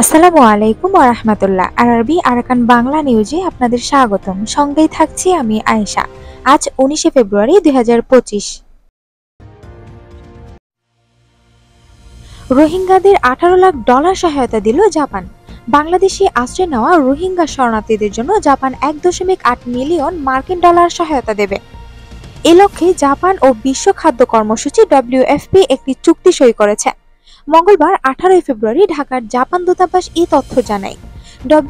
আসসালামু আলাইকুম ওয়া রাহমাতুল্লাহ। আরবি আরাকান বাংলা নিউজে আপনাদের স্বাগতম। সঙ্গেই থাকছি আমি আয়েশা। আজ 19শে ফেব্রুয়ারি 2025। রোহিঙ্গাদের $18 লাখ সহায়তা দিল জাপান। বাংলাদেশে আশ্রয় নেওয়া রোহিঙ্গা শরণার্থীদের জন্য জাপান 1.8 মিলিয়ন মার্কিন ডলার সহায়তা দেবে। এ লক্ষ্যে জাপান ও বিশ্ব খাদ্য কর্মসূচি WFP একটি চুক্তি সই করেছে। মঙ্গলবার 18 ফেব্রুয়ারি ঢাকার জাপান দূতাবাস এই তথ্য জানায়।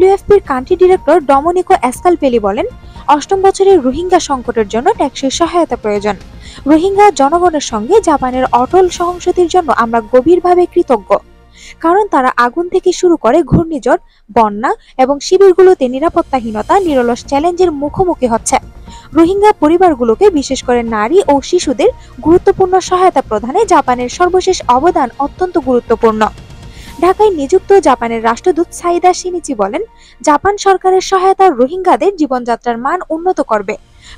WFPর কান্ট্রি ডিরেক্টর ডমিনিকো এসকালপেলি বলেন, অষ্টম বছরের রোহিঙ্গা সংকটের জন্য টেকসই সহায়তা প্রয়োজন। রোহিঙ্গা জনগণের সঙ্গে জাপানের অটল সহংসতির জন্য আমরা গভীরভাবে কৃতজ্ঞ, কারণ তারা আগুন থেকে শুরু করে ঘূর্ণিঝড়, বন্যা এবং শিবিরগুলোতে নিরাপত্তাহীনতা নিরলস চ্যালেঞ্জের মুখোমুখি হচ্ছে। রোহিঙ্গা পরিবারগুলোকে, বিশেষ করে নারী ও শিশুদের গুরুত্বপূর্ণ সহায়তা প্রদানে জাপানের সর্বশেষ অবদান অত্যন্ত গুরুত্বপূর্ণ। ঢাকায় নিযুক্ত জাপানের রাষ্ট্রদূত সাইদা শিনিচি বলেন, জাপান সরকারের সহায়তা রোহিঙ্গাদের জীবনযাত্রার মান উন্নত করবে।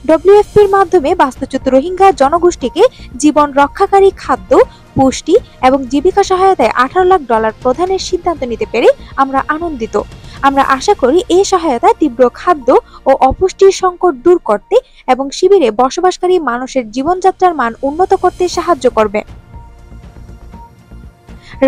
WFPর মাধ্যমে বাস্তুচ্যুত রোহিঙ্গা জনগোষ্ঠীকে জীবন রক্ষাকারী খাদ্য, পুষ্টি এবং জীবিকা সহায়তায় $18 লাখ প্রদানের সিদ্ধান্ত নিতে পেরে আমরা আনন্দিত। আমরা আশা করি এই সহায়তা তীব্র খাদ্য ও অপুষ্টির সংকট দূর করতে এবং শিবিরে বসবাসকারী মানুষের জীবনযাত্রার মান উন্নত করতে সাহায্য করবে।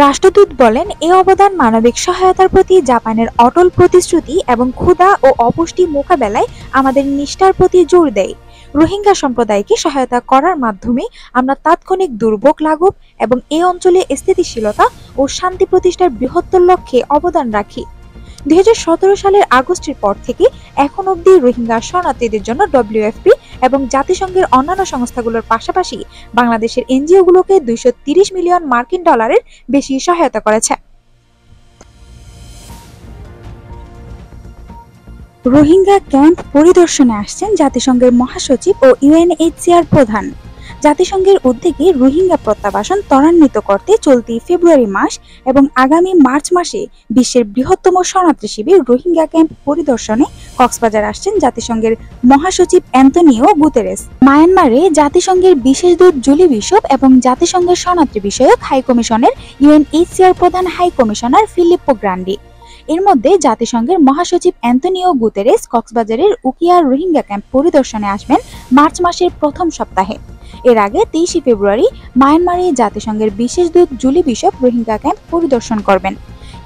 রাষ্ট্রদূত বলেন, এই অবদান মানবিক সহায়তার প্রতি জাপানের অটল প্রতিশ্রুতি এবং ক্ষুধা ও অপুষ্টি মোকাবেলায় আমাদের নিষ্ঠার প্রতি জোর দেয়। রোহিঙ্গা সম্প্রদায়কে সহায়তা করার মাধ্যমে আমরা তাৎক্ষণিক দুর্ভোগ লাঘব এবং এই অঞ্চলে স্থিতিশীলতা ও শান্তি প্রতিষ্ঠার বৃহত্তর লক্ষ্যে অবদান রাখি। 2017 সালের আগস্টের পর থেকে এখন অবধি রোহিঙ্গা শরণার্থীদের জন্য WFP এবং জাতিসংঘের অন্যান্য সংস্থাগুলোর পাশাপাশি বাংলাদেশের এনজিওগুলোকে $230 মিলিয়ন মার্কিন ডলারের বেশি সহায়তা করেছে। রোহিঙ্গা ক্যাম্প পরিদর্শনে আসছেন জাতিসংঘের মহাসচিব ও UNHCR প্রধান। জাতিসংঘের উদ্যোগে রোহিঙ্গা প্রত্যাবাসন ত্বরান্বিত করতে চলতি ফেব্রুয়ারি মাস এবং আগামী মার্চ মাসে বিশ্বের বৃহত্তম শরণার্থী শিবির রোহিঙ্গা ক্যাম্প পরিদর্শনে কক্সবাজার আসছেন জাতিসংঘের মহাসচিব অ্যান্তনিও গুতেরেস। মায়ানমারে জাতিসংঘের বিশেষ দূত জুলি বিশপ এবং জাতিসংঘের শরণার্থী বিষয়ক হাই কমিশনের UNHCR প্রধান হাই কমিশনার ফিলিপ্পো গ্রান্ডি। এর মধ্যে জাতিসংঘের মহাসচিব অ্যান্তনিও গুতেরেস কক্সবাজারের উকিয়ার রোহিঙ্গা ক্যাম্প পরিদর্শনে আসবেন মার্চ মাসের প্রথম সপ্তাহে। এর আগে 23 ফেব্রুয়ারি মায়ানমারে জাতিসংঘের বিশেষ দূত জুলি বিশপ রোহিঙ্গা ক্যাম্প পরিদর্শন করবেন।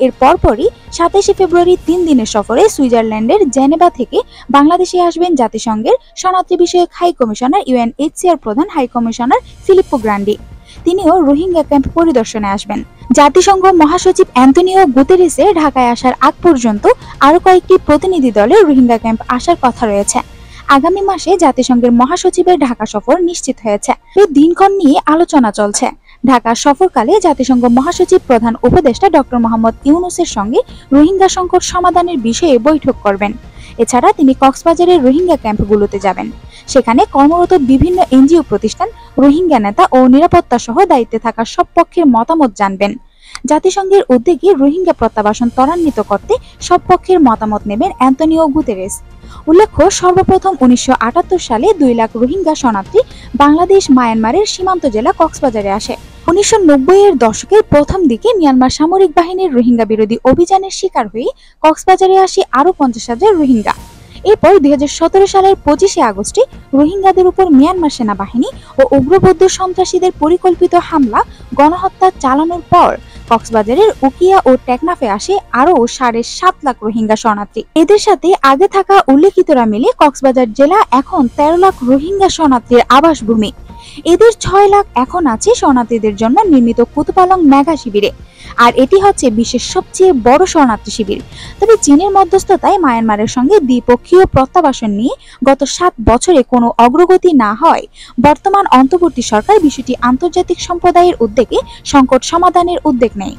এর পরপরই 27 ফেব্রুয়ারি 3 দিনের সফরে সুইজারল্যান্ডের জেনেভা থেকে বাংলাদেশে আসবেন জাতিসংঘের শরণার্থী বিষয়ক হাই কমিশনার UNHCR প্রধান হাই কমিশনার ফিলিপ্পো গ্রান্ডি। তিনিও রোহিঙ্গা ক্যাম্প পরিদর্শনে আসবেন। জাতিসংঘ মহাসচিব অ্যান্তনিও গুতেরেসের ঢাকায় আসার আগ পর্যন্ত আরও কয়েকটি প্রতিনিধি দলের রোহিঙ্গা ক্যাম্প আসার কথা রয়েছে। আগামী মাসে জাতিসংঘের মহাসচিবের ঢাকা সফর নিশ্চিত হয়েছে। এই দিনক্ষণ নিয়ে আলোচনা চলছে। ঢাকা সফরকালে জাতিসংঘ মহাসচিব প্রধান উপদেষ্টা ডক্টর মোহাম্মদ ইউনূসের সঙ্গে রোহিঙ্গা সংকট সমাধানের বিষয়ে বৈঠক করবেন। এছাড়া তিনি কক্সবাজারের রোহিঙ্গা ক্যাম্পগুলোতে যাবেন। সেখানে কর্মরত বিভিন্ন এনজিও প্রতিষ্ঠান, রোহিঙ্গা নেতা ও নিরাপত্তা সহ দায়িত্বে থাকা সব পক্ষের মতামত জানবেন। জাতিসংঘের উদ্যোগে রোহিঙ্গা প্রত্যাবাসন ত্বরান্বিত করতে সব পক্ষের মতামত নেবেন অ্যান্তনিও গুতেরেস। উল্লেখ্য, সর্বপ্রথম 1978 সালে 2 লাখ রোহিঙ্গা শরণার্থী বাংলাদেশ মায়ানমারের সীমান্ত জেলা কক্সবাজারে আসে। 1990-এর দশকের প্রথম দিকে মিয়ানমার সামরিক বাহিনীর রোহিঙ্গা বিরোধী অভিযানের শিকার হয়ে কক্সবাজারে আসে আরও 50,000 রোহিঙ্গা। এরপর 2017 সালের 25শে আগস্টে রোহিঙ্গাদের উপর মিয়ানমার সেনাবাহিনী ও উগ্রবৌদ্ধ সন্ত্রাসীদের পরিকল্পিত হামলা, গণহত্যা চালানোর পর কক্সবাজারের উকিয়া ও টেকনাফে আসে আরও 7.5 লাখ রোহিঙ্গা শরণার্থী। এদের সাথে আগে থাকা উল্লেখিতরা মিলে কক্সবাজার জেলা এখন 13 লাখ রোহিঙ্গা শরণার্থীর আবাসভূমি। এদের 6 লাখ এখন আছে শরণার্থীদের জন্য নির্মিত কুতুপালং মেগা শিবিরে। আর এটি হচ্ছে বিশ্বের সবচেয়ে বড় শরণার্থী শিবির। তবে চীনের মধ্যস্থতায় মায়ানমারের সঙ্গে দ্বিপক্ষীয় প্রত্যাবাসন নিয়ে গত 7 বছরে কোনো অগ্রগতি না হয় বর্তমান অন্তর্বর্তী সরকার বিষয়টি আন্তর্জাতিক সম্প্রদায়ের উদ্যোগে সংকট সমাধানের উদ্যোগ নেয়।